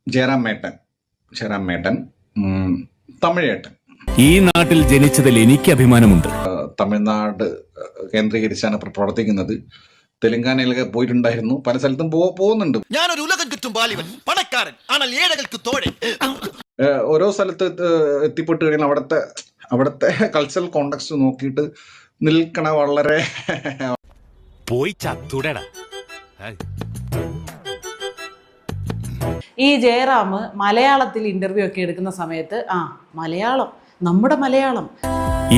ജയറാം മേട്ടൻ, തമിഴേട്ടൻ. ഈ നാട്ടിൽ ജനിച്ചതിൽ എനിക്ക് അഭിമാനമുണ്ട്. തമിഴ്നാട് കേന്ദ്രീകരിച്ചാണ് പ്രവർത്തിക്കുന്നത്. തെലങ്കാനയിലൊക്കെ പോയിട്ടുണ്ടായിരുന്നു, പല സ്ഥലത്തും പോകുന്നുണ്ട്. ഞാനൊരു ഉലകം ചുറ്റും ബാലിവൻ, പണക്കാരൻ, ആണൽ ഏഴകൾക്ക് തോഴൻ. ഓരോ സ്ഥലത്ത് എത്തിപ്പെട്ട് കഴിഞ്ഞാൽ അവിടുത്തെ കൾച്ചറൽ കോണ്ടെക്സ്റ്റ് നോക്കിയിട്ട് നിൽക്കണ വളരെ പോയി ചത്തുടടാ. ഈ ജയറാം മലയാളത്തിൽ ഇന്റർവ്യൂ ഒക്കെ എടുക്കുന്ന സമയത്ത് മലയാളം, നമ്മുടെ മലയാളം,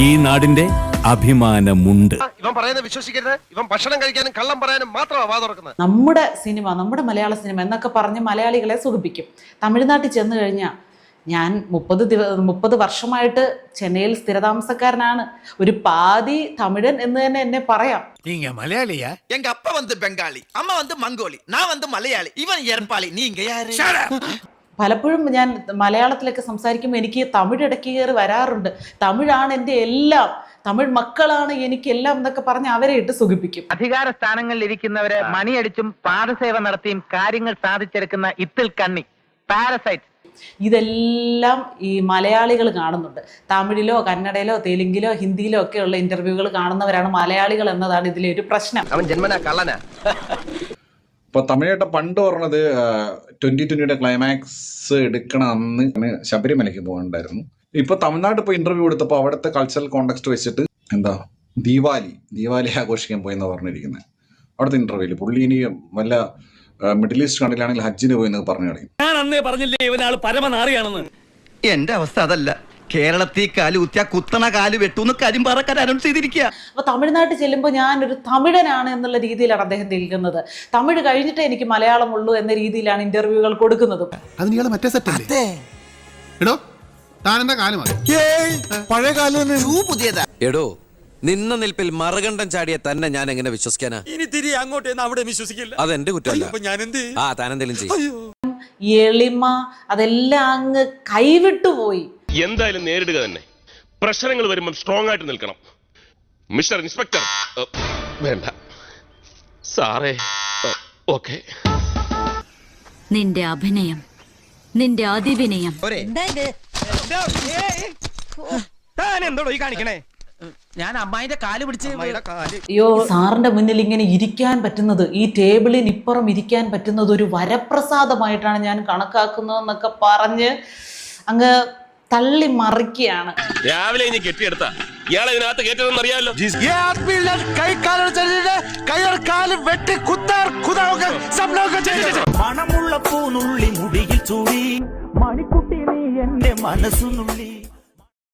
ഈ നാടിന്റെ അഭിമാനമുണ്ട്. ഇവൻ പറയുന്നത് വിശ്വസിക്കരുത്. ഇവൻ ഭക്ഷണം കഴിക്കാനും കള്ളം പറയാനും മാത്രമാണ് വാ തുറക്കുന്നത്. നമ്മുടെ സിനിമ, നമ്മുടെ മലയാള സിനിമ എന്നൊക്കെ പറഞ്ഞ് മലയാളികളെ സുഖിപ്പിക്കും. തമിഴ്നാട്ടിൽ ചെന്ന് കഴിഞ്ഞാൽ, ഞാൻ 30 വർഷമായിട്ട് ചെന്നൈയിൽ സ്ഥിരതാമസക്കാരനാണ്. ഒരു പാതി തമിഴൻ എന്ന് തന്നെ എന്നെ പറയാം. മലയാളിയാ? എങ്ക അപ്പ വന്ന് ബംഗാളി, അമ്മ വന്ന് മംഗോളി, ഞാൻ വന്ന് മലയാളി, ഇവൻ എർപ്പാളി, നീങ്ക യാര്? പലപ്പോഴും ഞാൻ മലയാളത്തിലൊക്കെ സംസാരിക്കുമ്പോൾ എനിക്ക് തമിഴ് ഇടയ്ക്ക് കയറി വരാറുണ്ട്. തമിഴാണ് എൻ്റെ എല്ലാം, തമിഴ് മക്കളാണ് എനിക്കെല്ലാം എന്നൊക്കെ പറഞ്ഞ് അവരെ ഇട്ട് സുഖിപ്പിക്കും. അധികാര സ്ഥാനങ്ങളിൽ ഇരിക്കുന്നവരെ മണിയടിച്ചും പാദസേവ നടത്തിയും കാര്യങ്ങൾ സാധിച്ചെടുക്കുന്ന ഇത്തിൽ കണ്ണി പാരസൈറ്റ്, ഇതെല്ലാം ഈ മലയാളികൾ കാണുന്നുണ്ട്. തമിഴിലോ കന്നഡയിലോ തെലുങ്കിലോ ഹിന്ദിയിലോ ഒക്കെയുള്ള ഇന്റർവ്യൂകൾ കാണുന്നവരാണ് മലയാളികൾ എന്നതാണ് ഇതിലെ ഒരു പ്രശ്നം. അവൻ ജന്മനാ കള്ളനാ. ഇപ്പൊ തമിഴേട്ട പണ്ട് പറഞ്ഞത് 2020 ക്ലൈമാക്സ് എടുക്കണ അന്ന് ശബരിമലയ്ക്ക് പോകണ്ടായിരുന്നു. ഇപ്പൊ തമിഴ്നാട്ടിൽ പോയി ഇന്റർവ്യൂ കൊടുത്തപ്പോൾ അവിടുത്തെ കൾച്ചറൽ കോണ്ടെക്സ്റ്റ് വെച്ചിട്ട് ദീപാവലി ആഘോഷിക്കാൻ പോയെന്ന് പറഞ്ഞിരിക്കുന്നത്. അവിടുത്തെ ഇന്റർവ്യൂല് പുള്ളി ഇനി വല്ല മിഡിൽ ഈസ്റ്റ് കണ്ടിലാണെങ്കിൽ ഹജ്ജിന് പോയി എന്നൊക്കെ പറഞ്ഞു കളയും. ഞാൻ അന്നേ പറഞ്ഞില്ലേ ഇവനാൾ പരമനാറിയാണെന്ന്. എന്റെ അവസ്ഥ അതല്ല. കേരളത്തിൽ കാല് കുത്തിയ കുത്തണ കാല് വെട്ടൂന്ന് കരിമ്പാറക്കാർ അനൗൺസ് ചെയ്തിരിക്കുക. അപ്പൊ തമിഴ്നാട്ടിൽ ചെല്ലുമ്പോൾ ഞാനൊരു തമിഴനാണ് എന്നുള്ള രീതിയിലാണ് അദ്ദേഹം നിൽക്കുന്നത്. തമിഴ് കഴിഞ്ഞിട്ടേ എനിക്ക് മലയാളം ഉള്ളൂ എന്ന രീതിയിലാണ് ഇന്റർവ്യൂകൾ കൊടുക്കുന്നത്. എടോ, നിന്ന നിൽപ്പിൽ മറുകണ്ഠം ചാടിയ തന്നെ ഞാൻ എങ്ങനെ വിശ്വസിക്കാനാ? ഇനി തിരികെ അങ്ങോട്ട് അവിടെ വിശ്വസിക്കില്ല. അതെന്റെ കുറ്റമല്ല. താനെന്തേലും ചെയ്യും. എളിമ അതെല്ലാം അങ്ങ് കൈവിട്ടുപോയി. എന്തായാലും നേരിടുക തന്നെ. പ്രശ്നങ്ങൾ വരുമ്പോൾ സ്ട്രോങ് ആയിട്ട് നിൽക്കണം. മിസ്റ്റർ ഇൻസ്പെക്ടർ, വേണ്ട സാറേ, ഓക്കെ. നിന്റെ അഭിനയം, നിന്റെ അതിവിനയം, എന്തോടോ ഈ കാണിക്കണേ? ഞാൻ അമ്മായിന്റെ കാല് പിടിച്ച് അയ്യോ, സാറിന്റെ മുന്നിൽ ഇങ്ങനെ ഇരിക്കാൻ പറ്റുന്നത്, ഈ ടേബിളിന് ഇപ്പുറം ഇരിക്കാൻ പറ്റുന്നത് ഒരു വരപ്രസാദമായിട്ടാണ് ഞാൻ കണക്കാക്കുന്നതെന്നൊക്കെ പറഞ്ഞ് അങ്ങ് തള്ളി മറിക്കുകയാണ്. രാവിലെ ഇനി കെട്ടിയെടുത്ത ഇയാളെ ഇതിനകത്ത് കയറ്റതെന്ന് അറിയാമല്ലോ. മണമുള്ള പൂനുള്ളി മുടിയിൽ ചൂടി മണിക്കുട്ടി നീ എന്റെ മനസ്സുനുള്ളി.